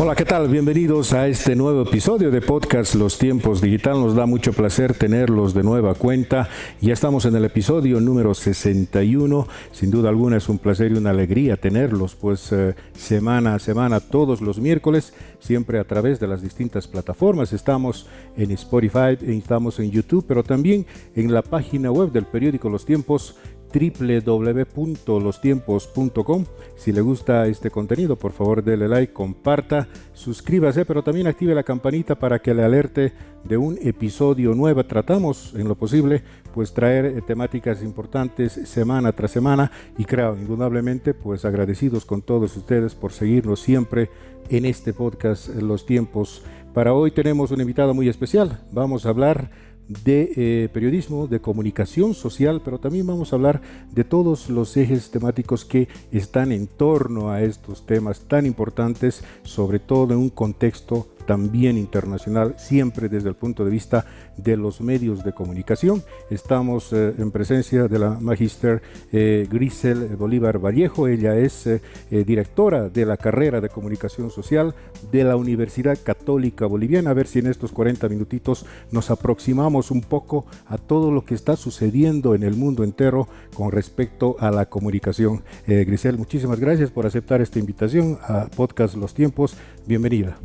Hola, ¿qué tal? Bienvenidos a este nuevo episodio de podcast Los Tiempos Digital. Nos da mucho placer tenerlos de nueva cuenta. Ya estamos en el episodio número 61. Sin duda alguna es un placer y una alegría tenerlos, pues semana a semana, todos los miércoles, siempre a través de las distintas plataformas. Estamos en Spotify, estamos en YouTube, pero también en la página web del periódico Los Tiempos, www.lostiempos.com. Si le gusta este contenido, por favor dele like, comparta, suscríbase, pero también active la campanita para que le alerte de un episodio nuevo. Tratamos en lo posible pues traer temáticas importantes semana tras semana, y creo indudablemente pues agradecidos con todos ustedes por seguirnos siempre en este podcast Los Tiempos. Para hoy tenemos un invitado muy especial. Vamos a hablar de periodismo, de comunicación social, pero también vamos a hablar de todos los ejes temáticos que están en torno a estos temas tan importantes, sobre todo en un contexto también internacional, siempre desde el punto de vista de los medios de comunicación. Estamos en presencia de la Magíster Grisel Bolívar Vallejo. Ella es directora de la carrera de Comunicación Social de la Universidad Católica Boliviana. A ver si en estos 40 minutitos nos aproximamos un poco a todo lo que está sucediendo en el mundo entero con respecto a la comunicación. Grisel, muchísimas gracias por aceptar esta invitación a Podcast Los Tiempos. Bienvenida.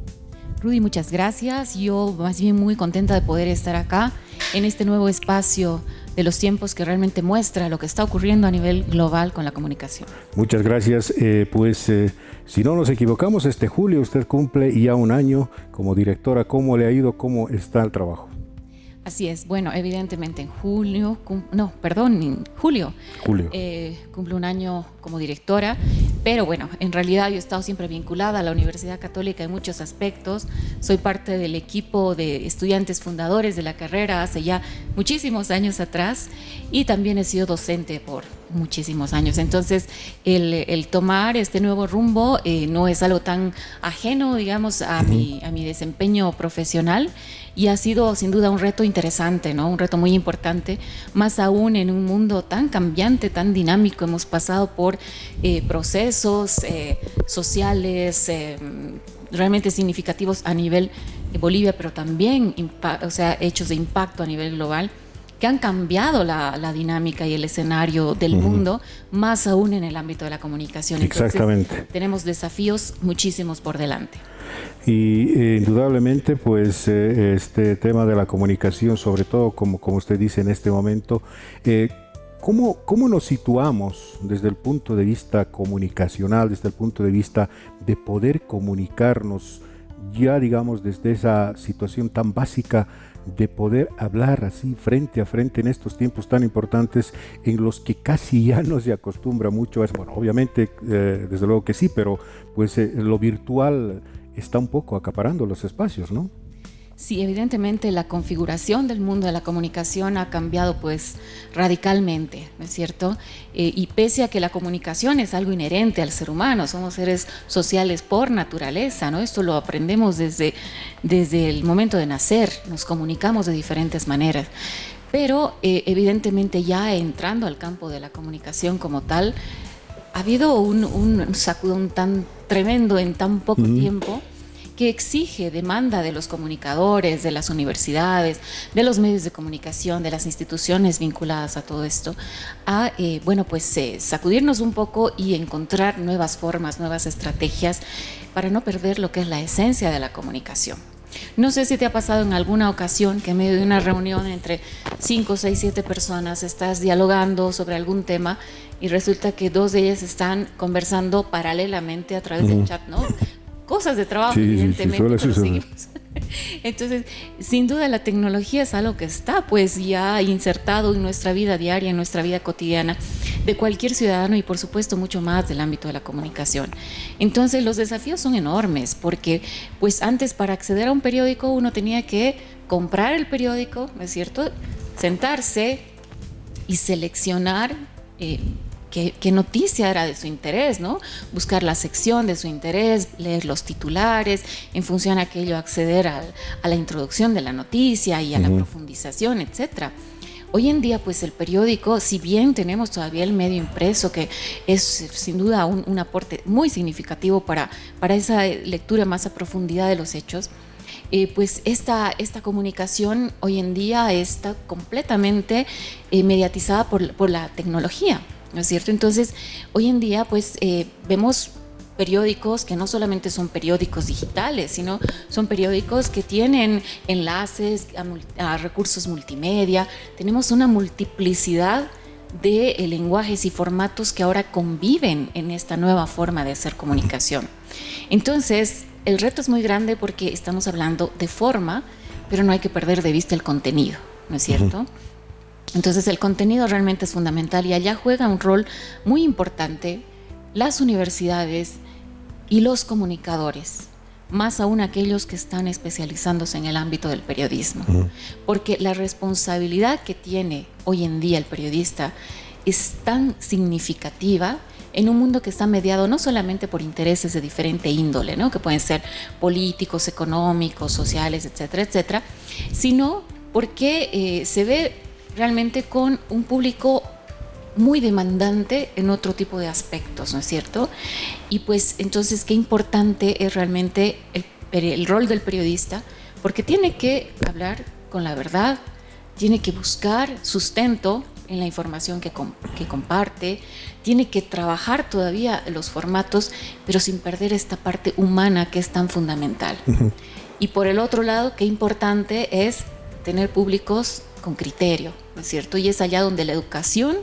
Rudy, muchas gracias. Yo más bien muy contenta de poder estar acá en este nuevo espacio de Los Tiempos que realmente muestra lo que está ocurriendo a nivel global con la comunicación. Muchas gracias. Si no nos equivocamos, este julio usted cumple ya un año como directora. ¿Cómo le ha ido? ¿Cómo está el trabajo? Así es. Bueno, evidentemente en julio cumple un año como directora, pero bueno, en realidad yo he estado siempre vinculada a la Universidad Católica en muchos aspectos. Soy parte del equipo de estudiantes fundadores de la carrera hace ya muchísimos años atrás, y también he sido docente por muchísimos años. Entonces, el tomar este nuevo rumbo no es algo tan ajeno, digamos, a mi desempeño profesional, y ha sido sin duda un reto interesante, ¿no? Un reto muy importante, más aún en un mundo tan cambiante, tan dinámico. Hemos pasado por procesos sociales realmente significativos a nivel de Bolivia, pero también hechos de impacto a nivel global, que han cambiado la dinámica y el escenario del mundo, más aún en el ámbito de la comunicación. Entonces, exactamente. Tenemos desafíos muchísimos por delante. Y indudablemente pues este tema de la comunicación, sobre todo como usted dice en este momento, ¿cómo nos situamos desde el punto de vista comunicacional, desde el punto de vista de poder comunicarnos, ya digamos desde esa situación tan básica de poder hablar así frente a frente en estos tiempos tan importantes en los que casi ya no se acostumbra mucho a eso? Bueno, obviamente desde luego que sí, pero pues lo virtual está un poco acaparando los espacios, ¿no? Sí, evidentemente la configuración del mundo de la comunicación ha cambiado pues radicalmente, ¿no es cierto? Y pese a que la comunicación es algo inherente al ser humano, somos seres sociales por naturaleza, ¿no? Esto lo aprendemos desde el momento de nacer, nos comunicamos de diferentes maneras. Pero evidentemente ya entrando al campo de la comunicación como tal, ha habido un sacudón tan tremendo en tan poco tiempo, que exige, demanda de los comunicadores, de las universidades, de los medios de comunicación, de las instituciones vinculadas a todo esto, a sacudirnos un poco y encontrar nuevas formas, nuevas estrategias para no perder lo que es la esencia de la comunicación. No sé si te ha pasado en alguna ocasión que en medio de una reunión entre 5, 6, 7 personas estás dialogando sobre algún tema y resulta que 2 de ellas están conversando paralelamente a través del chat, ¿no? Cosas de trabajo, evidentemente, pero seguimos. Entonces, sin duda la tecnología es algo que está pues ya insertado en nuestra vida diaria, en nuestra vida cotidiana de cualquier ciudadano, y por supuesto mucho más del ámbito de la comunicación. Entonces los desafíos son enormes, porque pues antes, para acceder a un periódico, uno tenía que comprar el periódico, ¿no es cierto?, sentarse y seleccionar qué noticia era de su interés, ¿no? Buscar la sección de su interés, leer los titulares, en función a aquello acceder a la introducción de la noticia y a la profundización, etcétera. Hoy en día, pues el periódico, si bien tenemos todavía el medio impreso, que es sin duda un aporte muy significativo para esa lectura más a profundidad de los hechos, pues esta comunicación hoy en día está completamente mediatizada por la tecnología, ¿no es cierto? Entonces, hoy en día, pues vemos periódicos que no solamente son periódicos digitales, sino son periódicos que tienen enlaces a recursos multimedia. Tenemos una multiplicidad de lenguajes y formatos que ahora conviven en esta nueva forma de hacer comunicación. Entonces, el reto es muy grande porque estamos hablando de forma, pero no hay que perder de vista el contenido, ¿no es cierto? Entonces, el contenido realmente es fundamental y allá juega un rol muy importante las universidades y los comunicadores, más aún aquellos que están especializándose en el ámbito del periodismo, porque la responsabilidad que tiene hoy en día el periodista es tan significativa en un mundo que está mediado no solamente por intereses de diferente índole, ¿no?, que pueden ser políticos, económicos, sociales, etcétera, etcétera, sino porque se ve realmente con un público muy demandante en otro tipo de aspectos, ¿no es cierto? Y pues entonces qué importante es realmente el rol del periodista, porque tiene que hablar con la verdad, tiene que buscar sustento en la información que comparte, tiene que trabajar todavía los formatos, pero sin perder esta parte humana que es tan fundamental. Y por el otro lado, qué importante es tener públicos con criterio, ¿no es cierto? Y es allá donde la educación,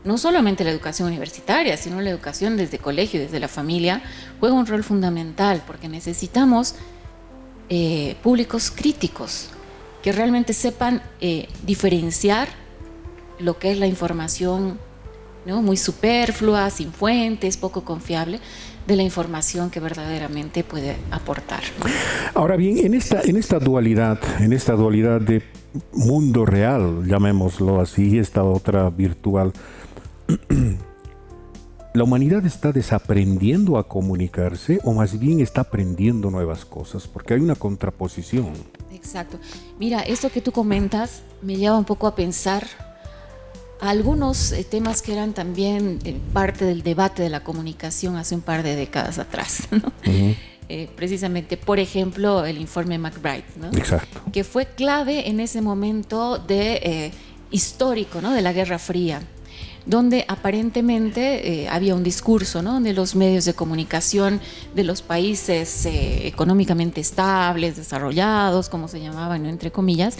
no solamente la educación universitaria, sino la educación desde colegio, desde la familia, juega un rol fundamental, porque necesitamos públicos críticos que realmente sepan diferenciar lo que es la información, ¿no?, muy superflua, sin fuentes, poco confiable, de la información que verdaderamente puede aportar, ¿no? Ahora bien, en esta dualidad de mundo real, llamémoslo así, y esta otra virtual, ¿la humanidad está desaprendiendo a comunicarse o más bien está aprendiendo nuevas cosas? Porque hay una contraposición. Exacto. Mira, esto que tú comentas me lleva un poco a pensar a algunos temas que eran también parte del debate de la comunicación hace un par de décadas atrás, ¿no? Precisamente, por ejemplo, el informe McBride, ¿no? Exacto. Que fue clave en ese momento histórico, ¿no?, de la Guerra Fría, donde aparentemente había un discurso, ¿no?, de los medios de comunicación de los países económicamente estables, desarrollados, como se llamaban, ¿no?, entre comillas,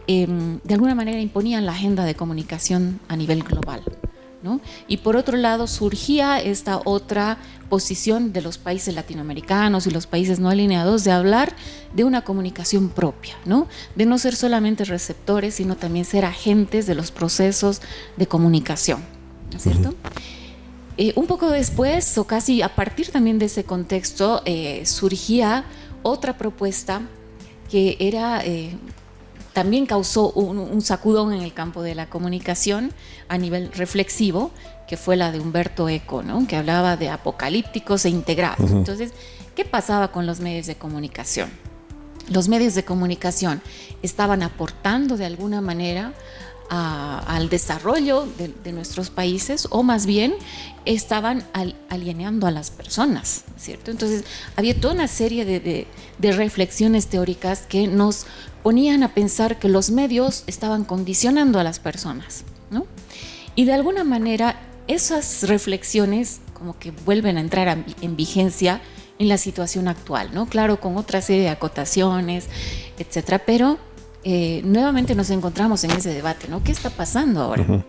de alguna manera imponían la agenda de comunicación a nivel global, ¿no? Y por otro lado surgía esta otra posición de los países latinoamericanos y los países no alineados de hablar de una comunicación propia, ¿no?, de no ser solamente receptores, sino también ser agentes de los procesos de comunicación, ¿no es cierto? Un poco después, o casi a partir también de ese contexto, surgía otra propuesta que era también causó un sacudón en el campo de la comunicación a nivel reflexivo, que fue la de Humberto Eco, ¿no?, que hablaba de apocalípticos e integrados. Entonces, ¿qué pasaba con los medios de comunicación? Los medios de comunicación estaban aportando de alguna manera al desarrollo de nuestros países, o más bien estaban alienando a las personas, ¿cierto? Entonces había toda una serie de reflexiones teóricas que nos ponían a pensar que los medios estaban condicionando a las personas, ¿no? Y de alguna manera esas reflexiones como que vuelven a entrar en vigencia en la situación actual, ¿no? Claro, con otra serie de acotaciones, etcétera, pero nuevamente nos encontramos en ese debate, ¿no? ¿Qué está pasando ahora?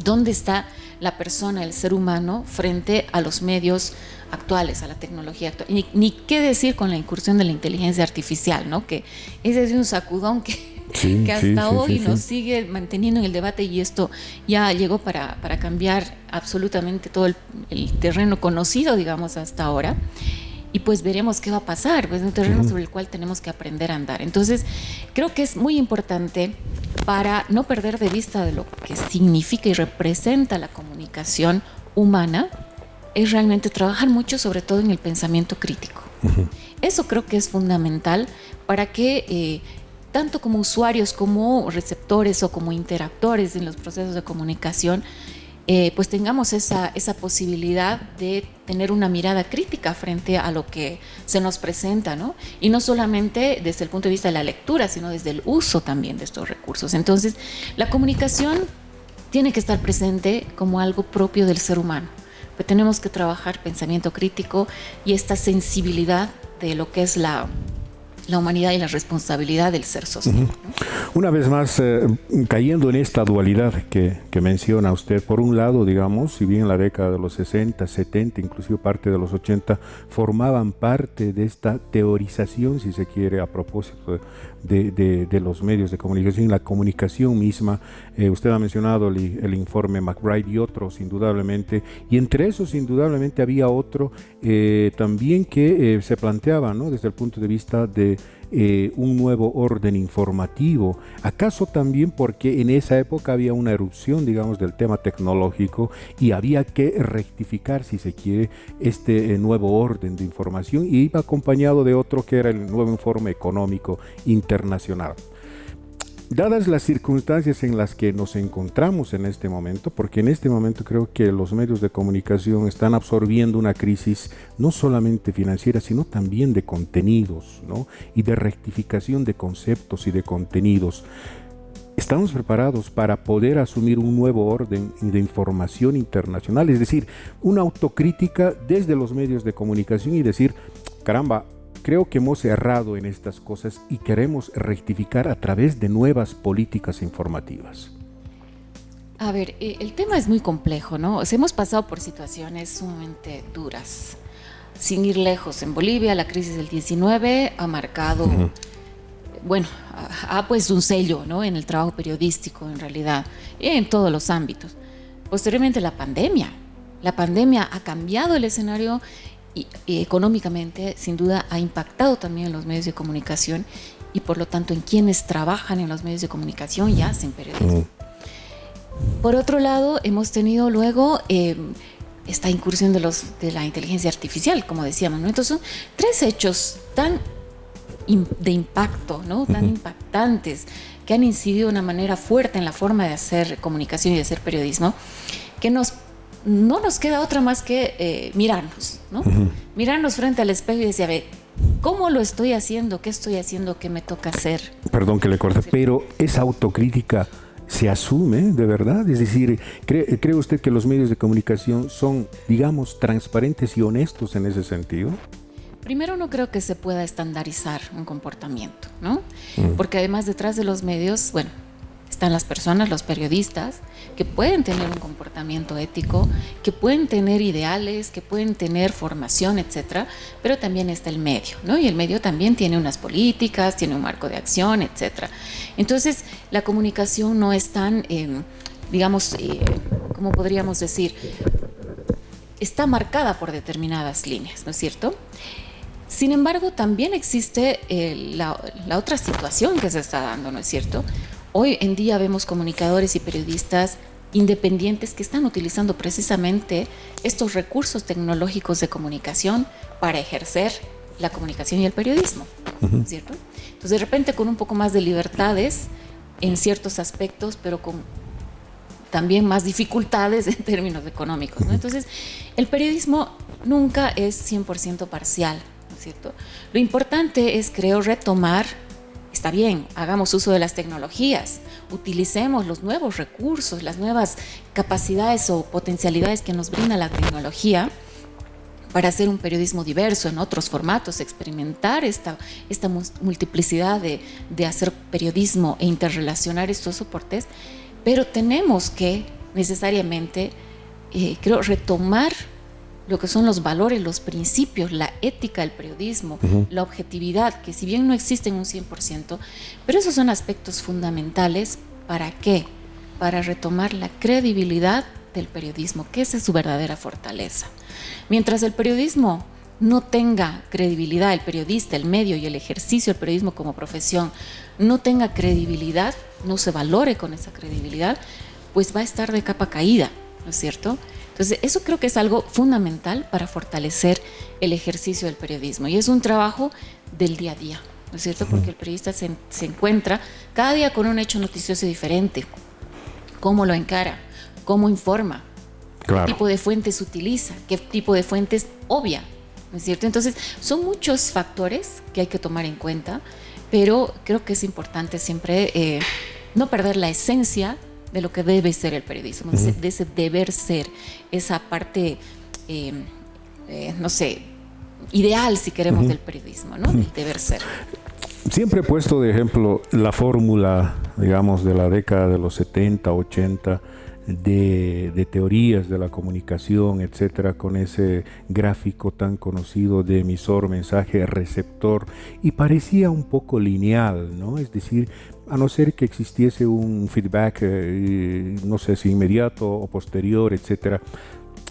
¿Dónde está la persona, el ser humano, frente a los medios actuales, a la tecnología actual? Ni qué decir con la incursión de la inteligencia artificial, ¿no?, que ese es un sacudón que hasta hoy nos sigue manteniendo en el debate, y esto ya llegó para cambiar absolutamente todo el terreno conocido, digamos, hasta ahora. Y pues veremos qué va a pasar, pues es un terreno sobre el cual tenemos que aprender a andar. Entonces, creo que es muy importante, para no perder de vista de lo que significa y representa la comunicación humana, es realmente trabajar mucho, sobre todo en el pensamiento crítico. Eso creo que es fundamental para que tanto como usuarios, como receptores o como interactores en los procesos de comunicación, pues tengamos esa posibilidad de tener una mirada crítica frente a lo que se nos presenta, ¿no? Y no solamente desde el punto de vista de la lectura, sino desde el uso también de estos recursos. Entonces, la comunicación tiene que estar presente como algo propio del ser humano. Pero tenemos que trabajar pensamiento crítico y esta sensibilidad de lo que es la humanidad y la responsabilidad del ser social, ¿no? Una vez más, cayendo en esta dualidad que menciona usted, por un lado, digamos, si bien en la década de los 60, 70, inclusive parte de los 80, formaban parte de esta teorización, si se quiere, a propósito de los medios de comunicación, la comunicación misma. Usted ha mencionado el informe McBride y otros, indudablemente, y entre esos, indudablemente, había otro también que se planteaba, ¿no?, desde el punto de vista de un nuevo orden informativo. ¿Acaso también porque en esa época había una erupción, digamos, del tema tecnológico y había que rectificar, si se quiere, este nuevo orden de información, y iba acompañado de otro que era el nuevo informe económico internacional? Dadas las circunstancias en las que nos encontramos en este momento, porque en este momento creo que los medios de comunicación están absorbiendo una crisis no solamente financiera, sino también de contenidos, ¿no?, y de rectificación de conceptos y de contenidos. ¿Estamos preparados para poder asumir un nuevo orden de información internacional? Es decir, una autocrítica desde los medios de comunicación y decir, caramba, creo que hemos errado en estas cosas y queremos rectificar a través de nuevas políticas informativas. A ver, el tema es muy complejo, ¿no? O sea, hemos pasado por situaciones sumamente duras. Sin ir lejos, en Bolivia la crisis del 19 ha marcado, bueno, ha puesto un sello, ¿no?, en el trabajo periodístico, en realidad, en todos los ámbitos. Posteriormente la pandemia ha cambiado el escenario y económicamente, sin duda, ha impactado también en los medios de comunicación y por lo tanto en quienes trabajan en los medios de comunicación y hacen periodismo. Por otro lado, hemos tenido luego esta incursión de la inteligencia artificial, como decíamos, ¿no? Entonces son tres hechos de impacto, ¿no?, tan impactantes, que han incidido de una manera fuerte en la forma de hacer comunicación y de hacer periodismo, que no nos queda otra más que mirarnos, ¿no? Mirarnos frente al espejo y decir, a ver, ¿cómo lo estoy haciendo? ¿Qué estoy haciendo? ¿Qué me toca hacer? Perdón que le corte, pero esa autocrítica se asume de verdad. Es decir, ¿cree usted que los medios de comunicación son, digamos, transparentes y honestos en ese sentido? Primero, no creo que se pueda estandarizar un comportamiento, ¿no? Porque además detrás de los medios, bueno, están las personas, los periodistas, que pueden tener un comportamiento ético, que pueden tener ideales, que pueden tener formación, etcétera, pero también está el medio, ¿no? Y el medio también tiene unas políticas, tiene un marco de acción, etcétera. Entonces, la comunicación no es tan, digamos, ¿cómo podríamos decir? Está marcada por determinadas líneas, ¿no es cierto? Sin embargo, también existe la otra situación que se está dando, ¿no es cierto? Hoy en día vemos comunicadores y periodistas independientes que están utilizando precisamente estos recursos tecnológicos de comunicación para ejercer la comunicación y el periodismo, ¿cierto? Entonces, de repente, con un poco más de libertades en ciertos aspectos, pero con también más dificultades en términos económicos, ¿no? Entonces, el periodismo nunca es 100% parcial, ¿no es cierto? Lo importante es, creo, retomar. Está bien, hagamos uso de las tecnologías, utilicemos los nuevos recursos, las nuevas capacidades o potencialidades que nos brinda la tecnología para hacer un periodismo diverso en otros formatos, experimentar esta multiplicidad de hacer periodismo e interrelacionar estos soportes, pero tenemos que necesariamente, creo, retomar lo que son los valores, los principios, la ética del periodismo, la objetividad, que si bien no existen un 100%, pero esos son aspectos fundamentales. ¿Para qué? Para retomar la credibilidad del periodismo, que esa es su verdadera fortaleza. Mientras el periodismo no tenga credibilidad, el periodista, el medio y el ejercicio del periodismo como profesión no tenga credibilidad, no se valore con esa credibilidad, pues va a estar de capa caída, ¿no es cierto? Entonces, eso creo que es algo fundamental para fortalecer el ejercicio del periodismo y es un trabajo del día a día. ¿no es cierto? Porque el periodista se encuentra cada día con un hecho noticioso diferente. ¿Cómo lo encara? ¿Cómo informa? Claro. ¿Qué tipo de fuentes utiliza? ¿Qué tipo de fuentes obvia? ¿No es cierto? Entonces, son muchos factores que hay que tomar en cuenta, pero creo que es importante siempre no perder la esencia de lo que debe ser el periodismo, de ese deber ser, esa parte, no sé, ideal, si queremos, del periodismo, ¿no? El deber ser. Siempre he puesto de ejemplo la fórmula, digamos, de la década de los 70, 80, de teorías de la comunicación, etcétera, con ese gráfico tan conocido de emisor, mensaje, receptor, y parecía un poco lineal, ¿no? Es decir, a no ser que existiese un feedback, no sé si inmediato o posterior, etcétera.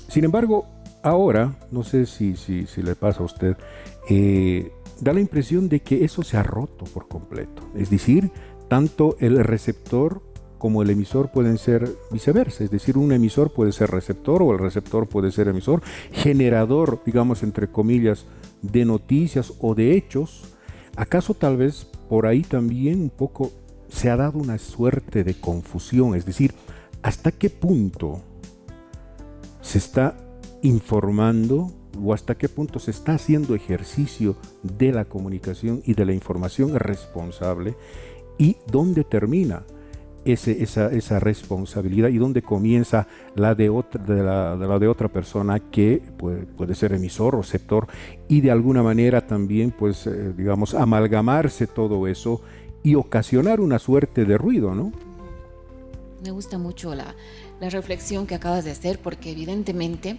Sin embargo, ahora, no sé si le pasa a usted, da la impresión de que eso se ha roto por completo. Es decir, tanto el receptor como el emisor pueden ser viceversa, es decir, un emisor puede ser receptor o el receptor puede ser emisor, generador, digamos, entre comillas, de noticias o de hechos. ¿Acaso tal vez por ahí también un poco se ha dado una suerte de confusión? Es decir, ¿hasta qué punto se está informando o hasta qué punto se está haciendo ejercicio de la comunicación y de la información responsable, y dónde termina esa responsabilidad y dónde comienza la de otra persona que puede ser emisor o receptor, y de alguna manera también digamos amalgamarse todo eso y ocasionar una suerte de ruido, ¿no? Me gusta mucho la reflexión que acabas de hacer, porque evidentemente,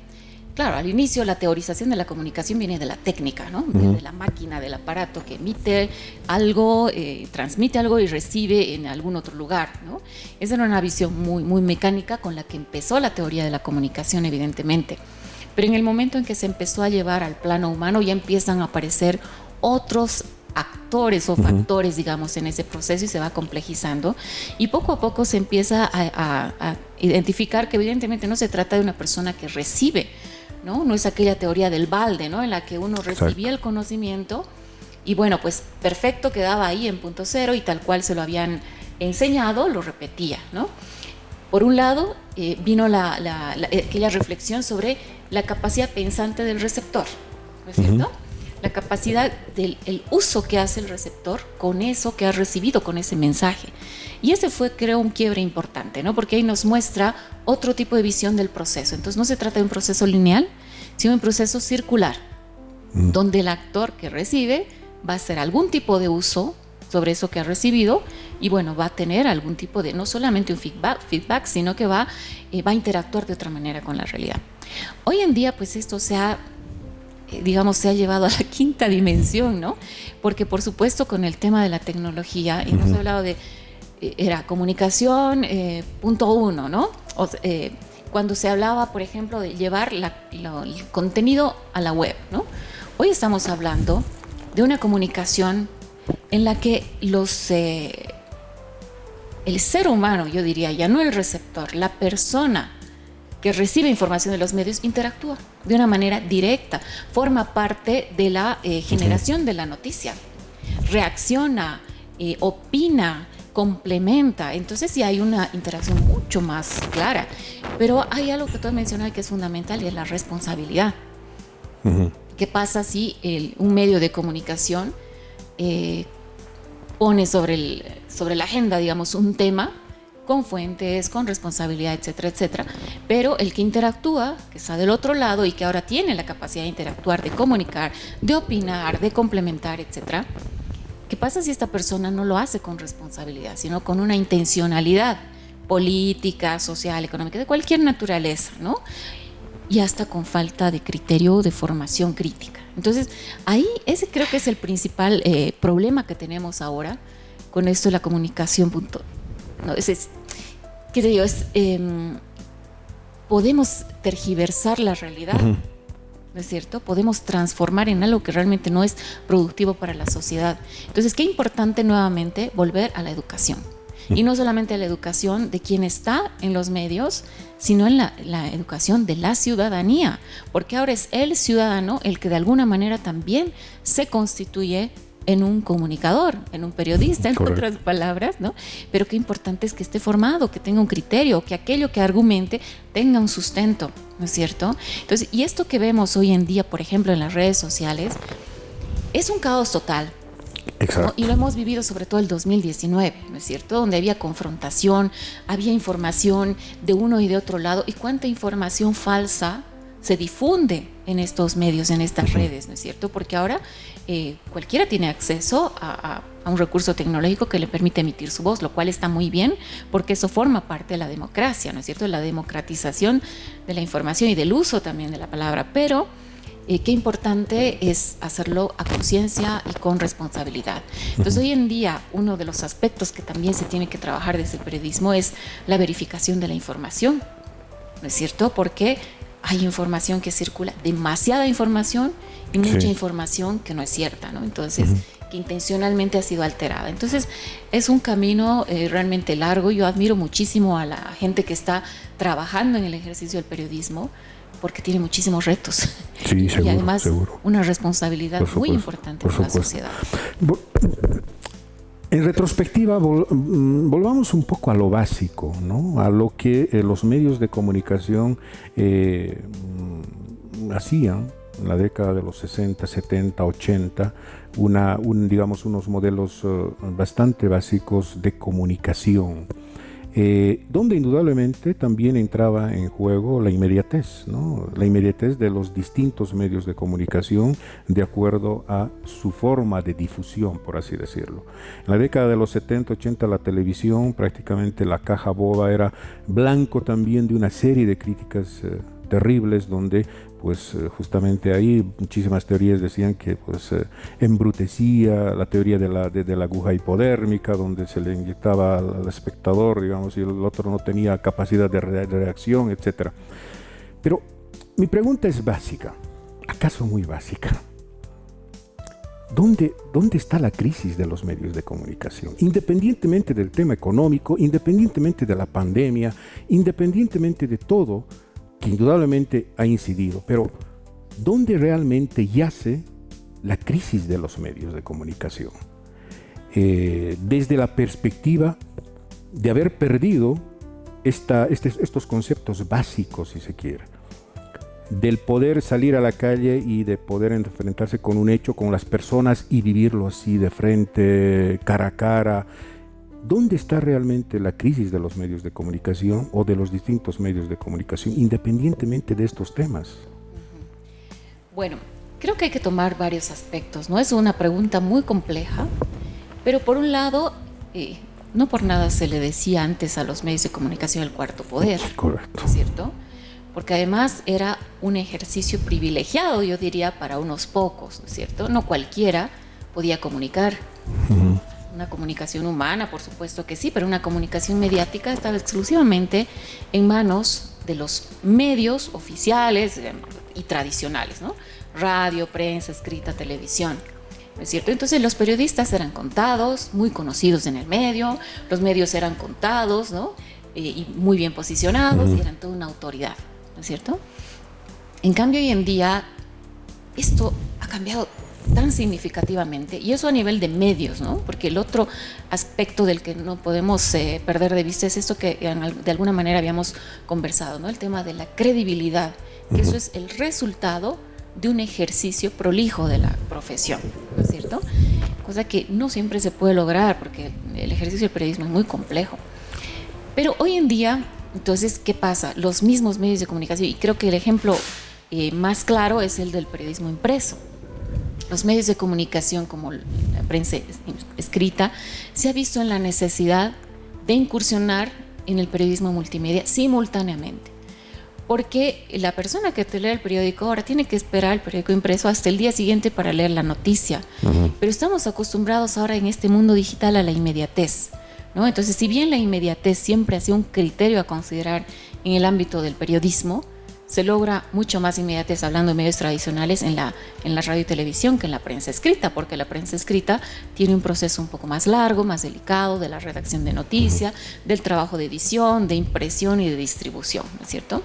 claro, al inicio la teorización de la comunicación viene de la técnica, ¿no? De la máquina, del aparato que emite algo, transmite algo y recibe en algún otro lugar, ¿no? Esa era una visión muy, muy mecánica con la que empezó la teoría de la comunicación, evidentemente. Pero en el momento en que se empezó a llevar al plano humano, ya empiezan a aparecer otros actores o factores, digamos, en ese proceso, y se va complejizando, y poco a poco se empieza a identificar que evidentemente no se trata de una persona que recibe, no es aquella teoría del balde, ¿no? En la que uno recibía el conocimiento y bueno, pues perfecto, quedaba ahí en punto cero y tal cual se lo habían enseñado, lo repetía, ¿no? Por un lado, vino aquella reflexión sobre la capacidad pensante del receptor, ¿no es cierto? La capacidad del uso que hace el receptor con eso que ha recibido, con ese mensaje. Y ese fue, creo, un quiebre importante, ¿no? Porque ahí nos muestra otro tipo de visión del proceso. Entonces no se trata de un proceso lineal, sino de un proceso circular, donde el actor que recibe va a hacer algún tipo de uso sobre eso que ha recibido, y bueno, va a tener algún tipo de, no solamente un feedback, sino que va a interactuar de otra manera con la realidad. Hoy en día, pues esto se ha llevado a la quinta dimensión, ¿no? Porque por supuesto con el tema de la tecnología, y hemos hablado de, era comunicación punto uno, ¿no? Cuando se hablaba, por ejemplo, de llevar el contenido a la web, ¿no? Hoy estamos hablando de una comunicación en la que el ser humano, yo diría, ya no el receptor, la persona que recibe información de los medios, interactúa de una manera directa, forma parte de la generación de la noticia, reacciona, opina, complementa. Entonces sí hay una interacción mucho más clara, pero hay algo que tú has mencionado que es fundamental, y es la responsabilidad. ¿Qué pasa si un medio de comunicación pone sobre la agenda, digamos, un tema con fuentes, con responsabilidad, etcétera, etcétera, pero el que interactúa, que está del otro lado y que ahora tiene la capacidad de interactuar, de comunicar, de opinar, de complementar, etcétera? ¿Qué pasa si esta persona no lo hace con responsabilidad, sino con una intencionalidad política, social, económica, de cualquier naturaleza, ¿no? Y hasta con falta de criterio, de formación crítica. Entonces, ahí ese creo que es el principal problema que tenemos ahora con esto de la comunicación. No, ¿qué te digo? Podemos tergiversar la realidad, ¿no es cierto? Podemos transformar en algo que realmente no es productivo para la sociedad. Entonces, qué importante nuevamente volver a la educación. Y no solamente a la educación de quien está en los medios, sino en la educación de la ciudadanía, porque ahora es el ciudadano el que de alguna manera también se constituye en un comunicador, en un periodista, en Correcto. otras palabras, ¿no? Pero qué importante es que esté formado, que tenga un criterio, que aquello que argumente tenga un sustento, ¿no es cierto? Entonces, y esto que vemos hoy en día, por ejemplo, en las redes sociales, es un caos total. Exacto. ¿No? Y lo hemos vivido sobre todo el 2019, ¿no es cierto? Donde había confrontación, había información de uno y de otro lado, y cuánta información falsa se difunde en estos medios, en estas redes, ¿no es cierto? Porque ahora cualquiera tiene acceso a un recurso tecnológico que le permite emitir su voz, lo cual está muy bien, porque eso forma parte de la democracia, ¿no es cierto? La democratización de la información y del uso también de la palabra, pero qué importante es hacerlo a conciencia y con responsabilidad. Entonces, hoy en día, uno de los aspectos que también se tiene que trabajar desde el periodismo es la verificación de la información, ¿no es cierto? Porque hay información que circula, demasiada información y mucha información que no es cierta, ¿no? Entonces, que intencionalmente ha sido alterada. Entonces, es un camino realmente largo. Yo admiro muchísimo a la gente que está trabajando en el ejercicio del periodismo, porque tiene muchísimos retos. Sí, seguro, y además seguro. Una responsabilidad muy importante en la sociedad. En retrospectiva, volvamos un poco a lo básico, ¿no? A lo que los medios de comunicación hacían en la década de los 60, 70, 80, digamos unos modelos bastante básicos de comunicación. Donde indudablemente también entraba en juego la inmediatez, ¿no? La inmediatez de los distintos medios de comunicación de acuerdo a su forma de difusión, por así decirlo. En la década de los 70, 80 la televisión, prácticamente la caja boba, era blanco también de una serie de críticas terribles donde pues justamente ahí muchísimas teorías decían que pues embrutecía, la teoría de la aguja hipodérmica, donde se le inyectaba al espectador, digamos, y el otro no tenía capacidad de reacción, etc. Pero mi pregunta es básica, acaso muy básica. ¿Dónde está la crisis de los medios de comunicación? Independientemente del tema económico, independientemente de la pandemia, independientemente de todo, que indudablemente ha incidido, pero ¿dónde realmente yace la crisis de los medios de comunicación? Desde la perspectiva de haber perdido estos conceptos básicos, si se quiere, del poder salir a la calle y de poder enfrentarse con un hecho, con las personas y vivirlo así de frente, cara a cara. ¿Dónde está realmente la crisis de los medios de comunicación o de los distintos medios de comunicación, independientemente de estos temas? Bueno, creo que hay que tomar varios aspectos, ¿no? Es una pregunta muy compleja, pero por un lado, no por nada se le decía antes a los medios de comunicación el cuarto poder. Correcto. ¿Cierto? Porque además era un ejercicio privilegiado, yo diría, para unos pocos, ¿no es cierto? No cualquiera podía comunicar. Una comunicación humana, por supuesto que sí, pero una comunicación mediática estaba exclusivamente en manos de los medios oficiales y tradicionales, ¿no? Radio, prensa, escrita, televisión, ¿no es cierto? Entonces los periodistas eran contados, muy conocidos en el medio, los medios eran contados, ¿no? Y muy bien posicionados, y eran toda una autoridad, ¿no es cierto? En cambio, hoy en día, esto ha cambiado tan significativamente, y eso a nivel de medios, ¿no? Porque el otro aspecto del que no podemos perder de vista es esto que de alguna manera habíamos conversado, ¿no? El tema de la credibilidad, que eso es el resultado de un ejercicio prolijo de la profesión, ¿no es cierto? Cosa que no siempre se puede lograr porque el ejercicio del periodismo es muy complejo. Pero hoy en día, entonces, ¿qué pasa? Los mismos medios de comunicación, y creo que el ejemplo más claro es el del periodismo impreso. Los medios de comunicación como la prensa escrita se ha visto en la necesidad de incursionar en el periodismo multimedia simultáneamente, porque la persona que te lee el periódico ahora tiene que esperar el periódico impreso hasta el día siguiente para leer la noticia. Pero estamos acostumbrados ahora en este mundo digital a la inmediatez, ¿no? Entonces, si bien la inmediatez siempre ha sido un criterio a considerar en el ámbito del periodismo, se logra mucho más inmediatez hablando de medios tradicionales en la radio y televisión que en la prensa escrita, porque la prensa escrita tiene un proceso un poco más largo, más delicado, de la redacción de noticia, del trabajo de edición, de impresión y de distribución, ¿no es cierto?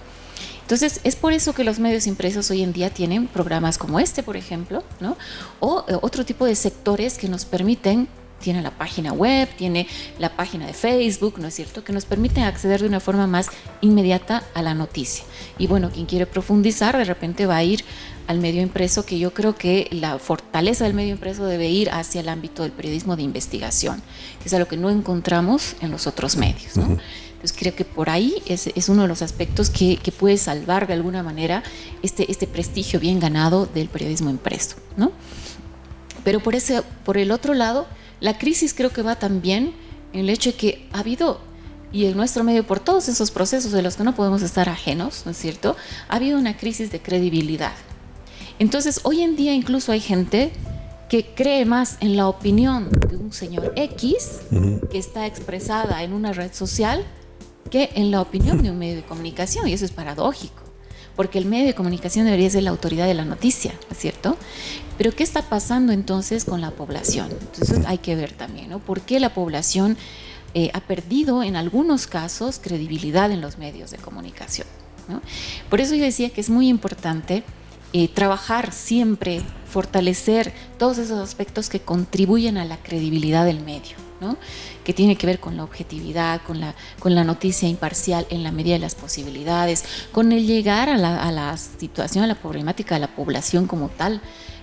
Entonces, es por eso que los medios impresos hoy en día tienen programas como este, por ejemplo, ¿no? O otro tipo de sectores que nos permiten, tiene la página web, tiene la página de Facebook, ¿no es cierto?, que nos permiten acceder de una forma más inmediata a la noticia. Y bueno, quien quiere profundizar, de repente va a ir al medio impreso, que yo creo que la fortaleza del medio impreso debe ir hacia el ámbito del periodismo de investigación, que es algo que no encontramos en los otros medios, ¿no? Entonces creo que por ahí es uno de los aspectos que puede salvar de alguna manera este prestigio bien ganado del periodismo impreso, ¿no? Pero por el otro lado, la crisis creo que va también en el hecho de que ha habido, y en nuestro medio, por todos esos procesos de los que no podemos estar ajenos, ¿no es cierto?, ha habido una crisis de credibilidad. Entonces, hoy en día incluso hay gente que cree más en la opinión de un señor X que está expresada en una red social que en la opinión de un medio de comunicación, y eso es paradójico, porque el medio de comunicación debería ser la autoridad de la noticia, ¿no es cierto? Pero ¿qué está pasando entonces con la población? Entonces hay que ver también, ¿no? ¿Por qué la población ha perdido en algunos casos credibilidad en los medios de comunicación, ¿no? Por eso yo decía que es muy importante trabajar siempre, fortalecer todos esos aspectos que contribuyen a la credibilidad del medio, ¿no? Que tiene que ver con la objetividad, con la noticia imparcial en la medida de las posibilidades, con el llegar a la situación, a la problemática de la población como tal,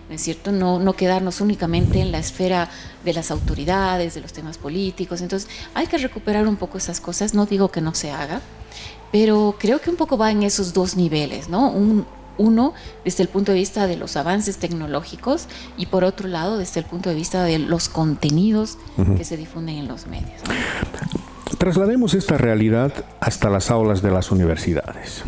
¿no es cierto? No quedarnos únicamente en la esfera de las autoridades, de los temas políticos. Entonces hay que recuperar un poco esas cosas. No digo que no se haga, pero creo que un poco va en esos dos niveles, ¿no? Uno, desde el punto de vista de los avances tecnológicos, y por otro lado, desde el punto de vista de los contenidos que se difunden en los medios, ¿no? Traslademos esta realidad hasta las aulas de las universidades,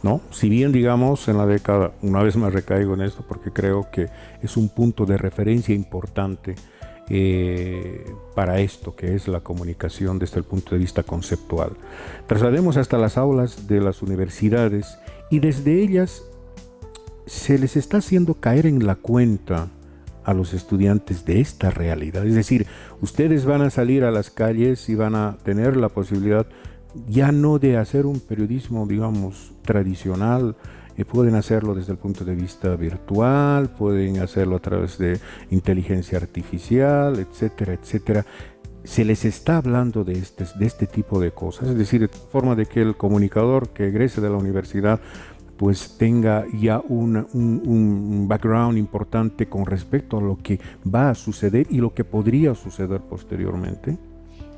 ¿no? Si bien, digamos, en la década, una vez más recaigo en esto porque creo que es un punto de referencia importante para esto que es la comunicación desde el punto de vista conceptual. Traslademos hasta las aulas de las universidades y desde ellas se les está haciendo caer en la cuenta a los estudiantes de esta realidad. Es decir, ustedes van a salir a las calles y van a tener la posibilidad ya no de hacer un periodismo, digamos, tradicional. Pueden hacerlo desde el punto de vista virtual, pueden hacerlo a través de inteligencia artificial, etcétera, etcétera. Se les está hablando de este tipo de cosas, es decir, de forma de que el comunicador que egrese de la universidad pues tenga ya un background importante con respecto a lo que va a suceder y lo que podría suceder posteriormente.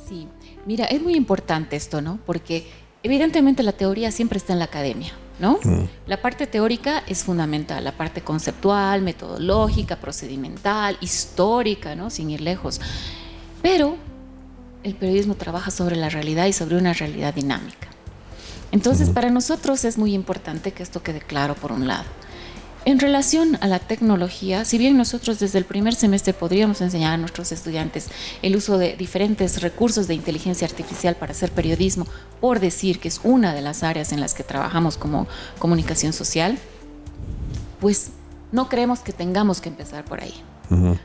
Sí, mira, es muy importante esto, ¿no? Porque evidentemente la teoría siempre está en la academia, ¿no? La parte teórica es fundamental, la parte conceptual, metodológica, procedimental, histórica, ¿no? Sin ir lejos. Pero el periodismo trabaja sobre la realidad y sobre una realidad dinámica. Entonces, para nosotros es muy importante que esto quede claro por un lado. En relación a la tecnología, si bien nosotros desde el primer semestre podríamos enseñar a nuestros estudiantes el uso de diferentes recursos de inteligencia artificial para hacer periodismo, por decir que es una de las áreas en las que trabajamos como comunicación social, pues no creemos que tengamos que empezar por ahí.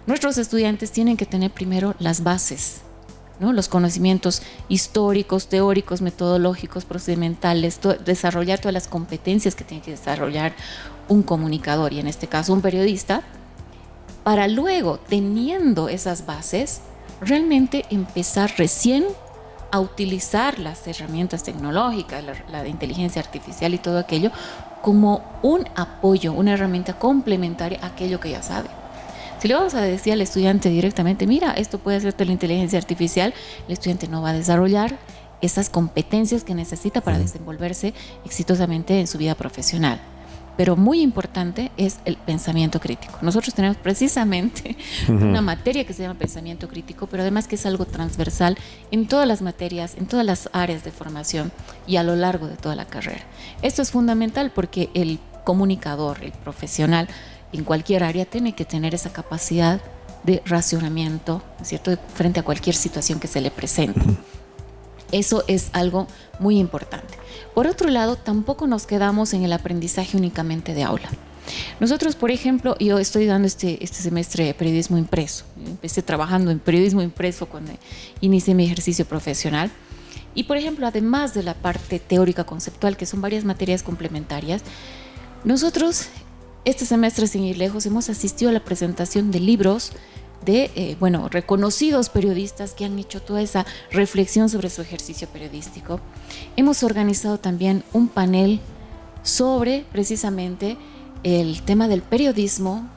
Nuestros estudiantes tienen que tener primero las bases, ¿no? Los conocimientos históricos, teóricos, metodológicos, procedimentales, desarrollar todas las competencias que tiene que desarrollar un comunicador y en este caso un periodista, para luego, teniendo esas bases, realmente empezar recién a utilizar las herramientas tecnológicas, la de inteligencia artificial y todo aquello como un apoyo, una herramienta complementaria a aquello que ya sabe. Si le vamos a decir al estudiante directamente, mira, esto puede hacerte la inteligencia artificial, el estudiante no va a desarrollar esas competencias que necesita para desenvolverse exitosamente en su vida profesional. Pero muy importante es el pensamiento crítico. Nosotros tenemos precisamente una materia que se llama pensamiento crítico, pero además que es algo transversal en todas las materias, en todas las áreas de formación y a lo largo de toda la carrera. Esto es fundamental porque el comunicador, el profesional, en cualquier área tiene que tener esa capacidad de racionamiento, ¿cierto?, frente a cualquier situación que se le presente. Eso es algo muy importante. Por otro lado, tampoco nos quedamos en el aprendizaje únicamente de aula. Nosotros, por ejemplo, yo estoy dando este semestre de periodismo impreso. Empecé trabajando en periodismo impreso cuando inicié mi ejercicio profesional. Y por ejemplo, además de la parte teórica conceptual, que son varias materias complementarias, nosotros este semestre, sin ir lejos, hemos asistido a la presentación de libros de reconocidos periodistas que han hecho toda esa reflexión sobre su ejercicio periodístico. Hemos organizado también un panel sobre precisamente el tema del periodismo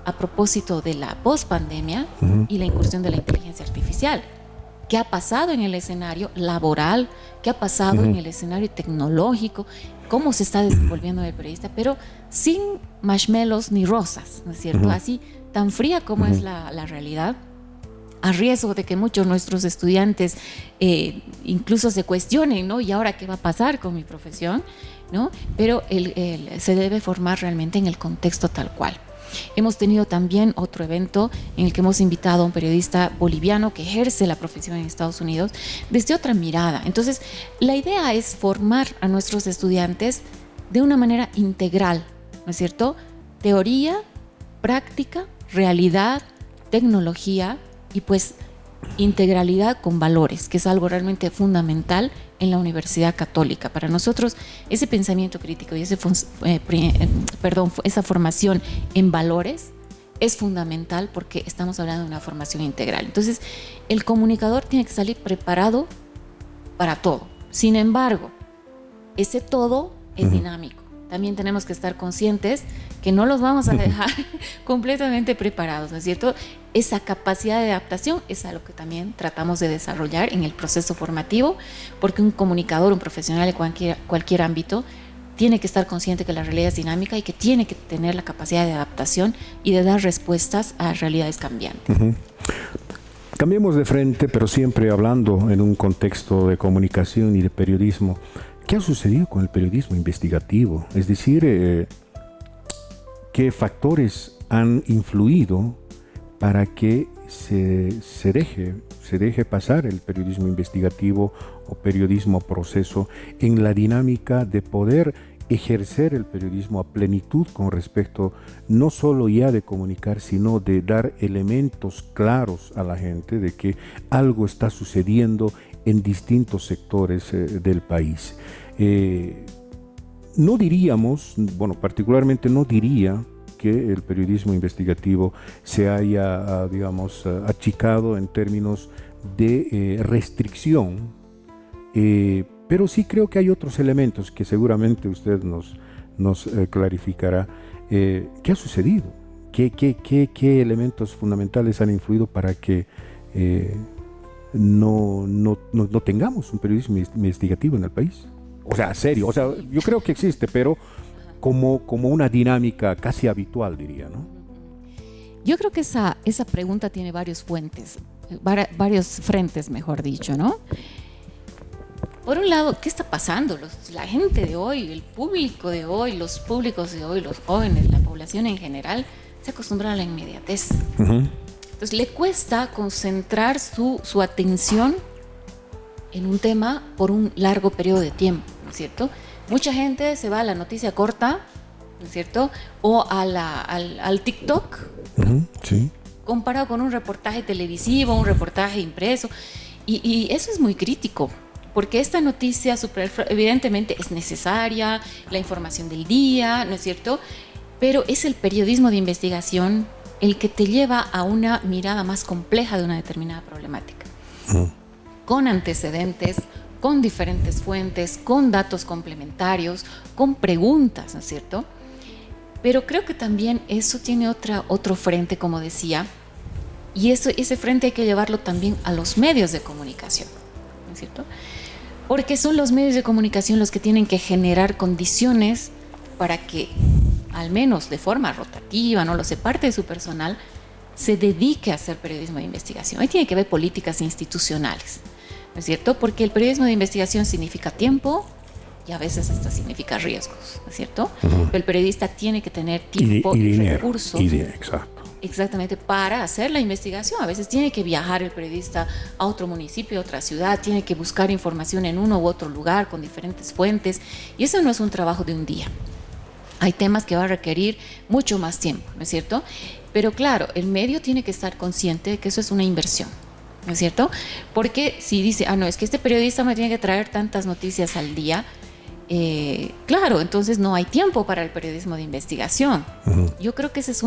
a propósito de la pospandemia y la incursión de la inteligencia artificial. ¿Qué ha pasado en el escenario laboral? ¿Qué ha pasado en el escenario tecnológico? ¿Cómo se está desenvolviendo el periodista? Pero sin marshmallows ni rosas, ¿no es cierto? Así, tan fría como es la realidad, a riesgo de que muchos de nuestros estudiantes incluso se cuestionen, ¿no? ¿Y ahora qué va a pasar con mi profesión? ¿No? Pero se debe formar realmente en el contexto tal cual. Hemos tenido también otro evento en el que hemos invitado a un periodista boliviano que ejerce la profesión en Estados Unidos desde otra mirada. Entonces, la idea es formar a nuestros estudiantes de una manera integral, ¿no es cierto? Teoría, práctica, realidad, tecnología y pues integralidad con valores, que es algo realmente fundamental en la Universidad Católica. Para nosotros, ese pensamiento crítico y esa formación en valores es fundamental porque estamos hablando de una formación integral. Entonces, el comunicador tiene que salir preparado para todo. Sin embargo, ese todo es dinámico. También tenemos que estar conscientes que no los vamos a dejar completamente preparados, ¿no es cierto? Esa capacidad de adaptación es algo que también tratamos de desarrollar en el proceso formativo, porque un comunicador, un profesional de cualquier ámbito, tiene que estar consciente que la realidad es dinámica y que tiene que tener la capacidad de adaptación y de dar respuestas a realidades cambiantes. Cambiemos de frente, pero siempre hablando en un contexto de comunicación y de periodismo. ¿Qué ha sucedido con el periodismo investigativo? Es decir, ¿qué factores han influido para que se deje pasar el periodismo investigativo o periodismo proceso en la dinámica de poder ejercer el periodismo a plenitud con respecto no solo ya de comunicar, sino de dar elementos claros a la gente de que algo está sucediendo en distintos sectores del país? No diríamos, particularmente no diría que el periodismo investigativo se haya, achicado en términos de restricción, pero sí creo que hay otros elementos que seguramente usted nos clarificará. ¿Qué ha sucedido? ¿Qué elementos fundamentales han influido para que no tengamos un periodismo investigativo en el país? O sea, serio, yo creo que existe, pero como una dinámica casi habitual, diría, ¿no? Yo creo que esa pregunta tiene varios frentes, mejor dicho, ¿no? Por un lado, ¿qué está pasando? La gente de hoy, el público de hoy, los públicos de hoy, los jóvenes, la población en general, se acostumbra a la inmediatez. Entonces, le cuesta concentrar su atención en un tema por un largo periodo de tiempo, ¿no es cierto? Mucha gente se va a la noticia corta, ¿no es cierto? O al TikTok, sí, comparado con un reportaje televisivo, un reportaje impreso. Y eso es muy crítico, porque esta noticia evidentemente es necesaria, la información del día, ¿no es cierto? Pero es el periodismo de investigación el que te lleva a una mirada más compleja de una determinada problemática. Con antecedentes, con diferentes fuentes, con datos complementarios, con preguntas, ¿no es cierto? Pero creo que también eso tiene otro frente, como decía, y ese frente hay que llevarlo también a los medios de comunicación, ¿no es cierto? Porque son los medios de comunicación los que tienen que generar condiciones para que, al menos de forma rotativa, no lo sé, parte de su personal, se dedique a hacer periodismo de investigación. Ahí tiene que ver políticas institucionales, ¿no es cierto? Porque el periodismo de investigación significa tiempo y a veces hasta significa riesgos, ¿no es cierto? Pero el periodista tiene que tener tiempo y recursos. Exacto. Exactamente, para hacer la investigación. A veces tiene que viajar el periodista a otro municipio, a otra ciudad, tiene que buscar información en uno u otro lugar con diferentes fuentes, y eso no es un trabajo de un día. Hay temas que va a requerir mucho más tiempo, ¿no es cierto? Pero claro, el medio tiene que estar consciente de que eso es una inversión. ¿no es cierto? Porque si dice, no, es que este periodista me tiene que traer tantas noticias al día, claro, entonces no hay tiempo para el periodismo de investigación. Yo creo que esa es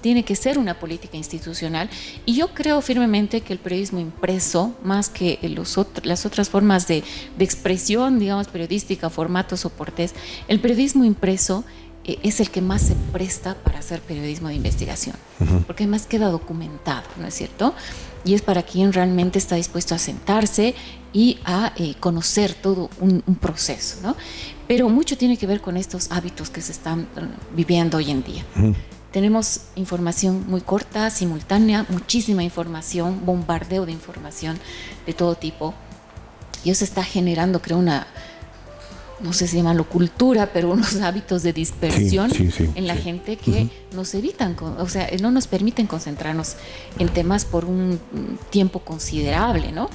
tiene que ser una política institucional, y yo creo firmemente que el periodismo impreso, más que las otras formas de expresión, digamos, periodística, formatos, soportes, el periodismo impreso es el que más se presta para hacer periodismo de investigación, porque además queda documentado, ¿no es cierto? Y es para quien realmente está dispuesto a sentarse y a conocer todo un proceso, ¿no? Pero mucho tiene que ver con estos hábitos que se están viviendo hoy en día. Tenemos información muy corta, simultánea, muchísima información, bombardeo de información de todo tipo, y eso está generando, creo, no sé si llamarlo cultura, pero unos hábitos de dispersión en la gente que nos evitan, o sea, no nos permiten concentrarnos en temas por un tiempo considerable, ¿no?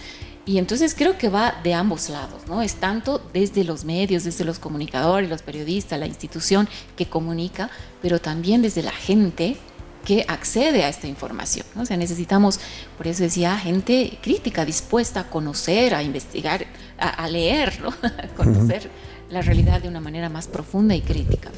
Y entonces creo que va de ambos lados, ¿no? Es tanto desde los medios, desde los comunicadores, los periodistas, la institución que comunica, pero también desde la gente que accede a esta información, ¿no? O sea, necesitamos, por eso decía, gente crítica, dispuesta a conocer, a investigar, a leer, ¿no? A conocer la realidad de una manera más profunda y crítica.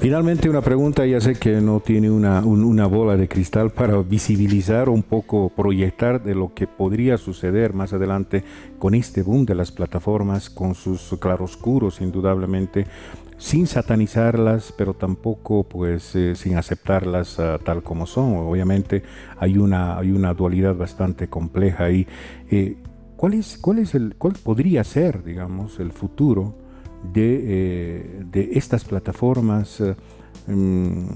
Finalmente, una pregunta, ya sé que no tiene una bola de cristal para visibilizar, un poco proyectar de lo que podría suceder más adelante con este boom de las plataformas, con sus claroscuros indudablemente, sin satanizarlas, pero tampoco pues sin aceptarlas tal como son. Obviamente hay una dualidad bastante compleja ahí. ¿Cuál podría ser, digamos, el futuro de estas plataformas en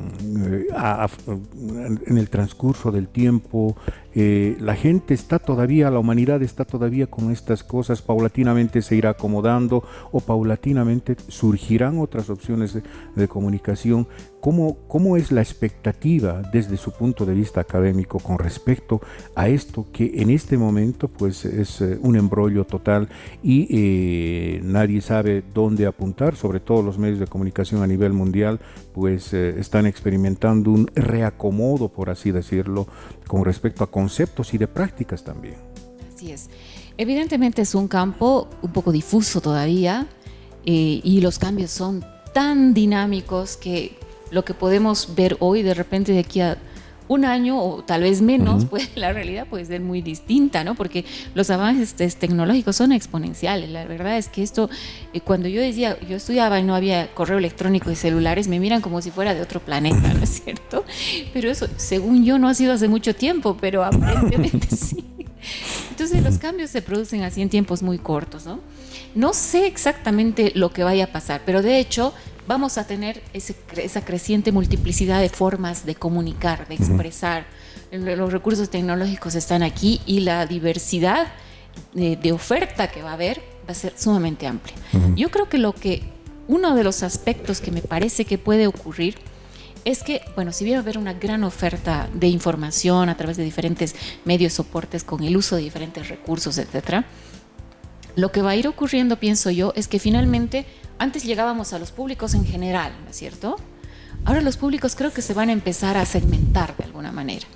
el transcurso del tiempo? La gente la humanidad está todavía con estas cosas, paulatinamente se irá acomodando, o paulatinamente surgirán otras opciones de comunicación. ¿Cómo es la expectativa desde su punto de vista académico con respecto a esto que en este momento pues es un embrollo total y nadie sabe dónde apuntar? Sobre todo los medios de comunicación a nivel mundial pues están experimentando un reacomodo, por así decirlo, con respecto a conceptos y de prácticas también. Así es. Evidentemente es un campo un poco difuso todavía, y los cambios son tan dinámicos que lo que podemos ver hoy, de repente de aquí a un año o tal vez menos, pues la realidad puede ser muy distinta, ¿no? Porque los avances tecnológicos son exponenciales. La verdad es que esto, cuando yo estudiaba y no había correo electrónico y celulares, me miran como si fuera de otro planeta, ¿no es cierto? Pero eso, según yo, no ha sido hace mucho tiempo, pero aparentemente sí. Entonces los cambios se producen así en tiempos muy cortos, ¿no? No sé exactamente lo que vaya a pasar, pero de hecho vamos a tener esa creciente multiplicidad de formas de comunicar, de expresar. Los recursos tecnológicos están aquí y la diversidad de oferta que va a haber va a ser sumamente amplia. Yo creo que uno de los aspectos que me parece que puede ocurrir es que, bueno, si bien va a haber una gran oferta de información a través de diferentes medios, soportes, con el uso de diferentes recursos, etcétera, lo que va a ir ocurriendo, pienso yo, es que finalmente antes llegábamos a los públicos en general, ¿no es cierto? Ahora los públicos creo que se van a empezar a segmentar de alguna manera.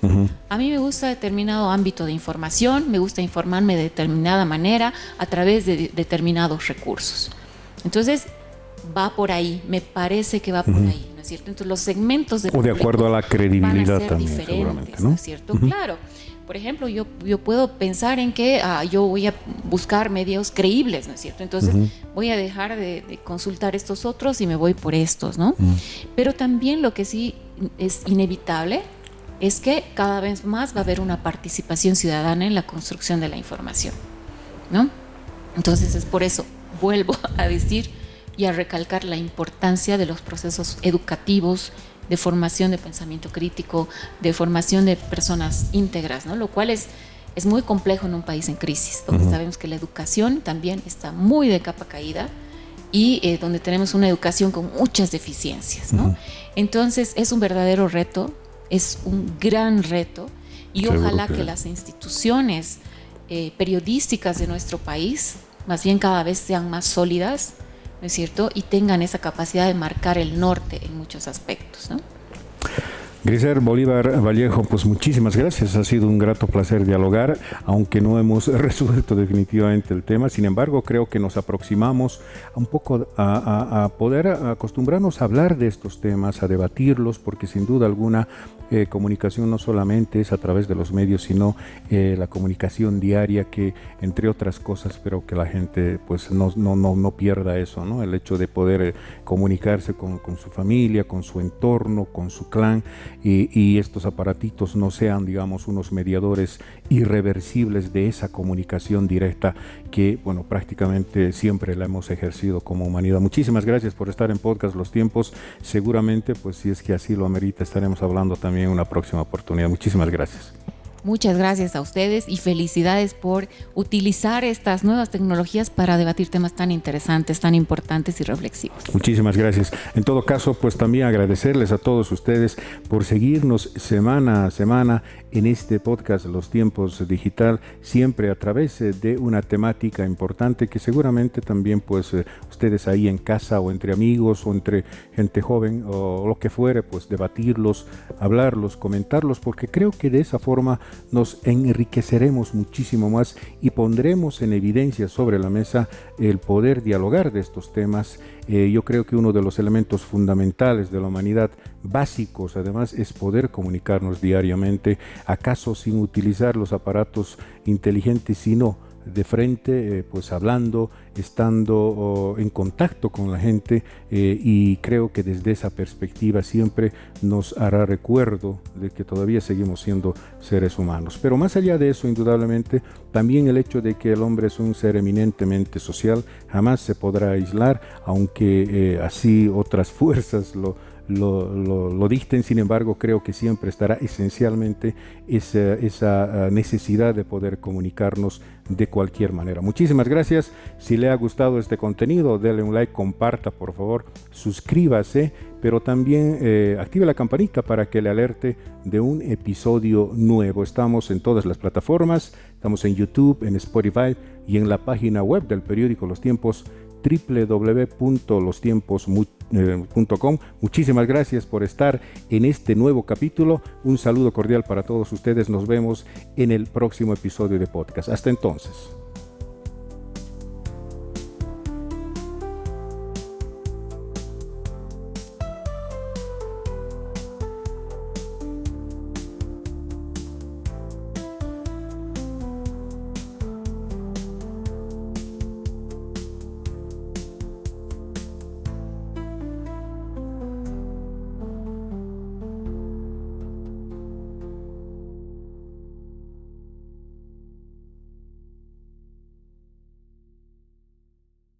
A mí me gusta determinado ámbito de información, me gusta informarme de determinada manera a través de determinados recursos. Entonces va por ahí, me parece que va por ahí, ¿no es cierto? Entonces los segmentos de o de acuerdo a la credibilidad van a ser también, diferentes, seguramente, ¿no? ¿no es cierto? Claro. Por ejemplo, yo puedo pensar en que yo voy a buscar medios creíbles, ¿no es cierto? Entonces voy a dejar de consultar estos otros y me voy por estos, ¿no? Pero también lo que sí es inevitable es que cada vez más va a haber una participación ciudadana en la construcción de la información, ¿no? Entonces es por eso, vuelvo a decir y a recalcar la importancia de los procesos educativos, de formación de pensamiento crítico, de formación de personas íntegras, ¿no? Lo cual es muy complejo en un país en crisis, donde sabemos que la educación también está muy de capa caída y donde tenemos una educación con muchas deficiencias, ¿no? Entonces es un verdadero reto, es un gran reto, y ojalá que las instituciones periodísticas de nuestro país más bien cada vez sean más sólidas, ¿no es cierto? Y tengan esa capacidad de marcar el norte en muchos aspectos, ¿no? Grisel Bolívar Vallejo, pues muchísimas gracias, ha sido un grato placer dialogar, aunque no hemos resuelto definitivamente el tema. Sin embargo, creo que nos aproximamos un poco a poder acostumbrarnos a hablar de estos temas, a debatirlos, porque sin duda alguna comunicación no solamente es a través de los medios, sino la comunicación diaria, que entre otras cosas espero que la gente pues no pierda eso, ¿no? El hecho de poder comunicarse con su familia, con su entorno, con su clan, y estos aparatitos no sean, digamos, unos mediadores irreversibles de esa comunicación directa que, bueno, prácticamente siempre la hemos ejercido como humanidad. Muchísimas gracias por estar en Podcast Los Tiempos. Seguramente, pues si es que así lo amerita, estaremos hablando también en una próxima oportunidad. Muchísimas gracias. Muchas gracias a ustedes y felicidades por utilizar estas nuevas tecnologías para debatir temas tan interesantes, tan importantes y reflexivos. Muchísimas gracias. En todo caso, pues también agradecerles a todos ustedes por seguirnos semana a semana en este podcast Los Tiempos Digital, siempre a través de una temática importante que seguramente también pues ustedes ahí en casa o entre amigos o entre gente joven o lo que fuere, pues debatirlos, hablarlos, comentarlos, porque creo que de esa forma nos enriqueceremos muchísimo más y pondremos en evidencia sobre la mesa el poder dialogar de estos temas. Yo creo que uno de los elementos fundamentales de la humanidad, básicos además, es poder comunicarnos diariamente, acaso sin utilizar los aparatos inteligentes, sino de frente, pues hablando, estando en contacto con la gente, y creo que desde esa perspectiva siempre nos hará recuerdo de que todavía seguimos siendo seres humanos. Pero más allá de eso, indudablemente, también el hecho de que el hombre es un ser eminentemente social, jamás se podrá aislar, aunque así otras fuerzas lo dicten. Sin embargo, creo que siempre estará esencialmente esa necesidad de poder comunicarnos de cualquier manera. Muchísimas gracias. Si le ha gustado este contenido, dele un like, comparta por favor, suscríbase, pero también active la campanita para que le alerte de un episodio nuevo. Estamos en todas las plataformas, estamos en YouTube, en Spotify y en la página web del periódico Los Tiempos, www.lostiempos.com. Muchísimas gracias por estar en este nuevo capítulo. Un saludo cordial para todos ustedes. Nos vemos en el próximo episodio de podcast. Hasta entonces.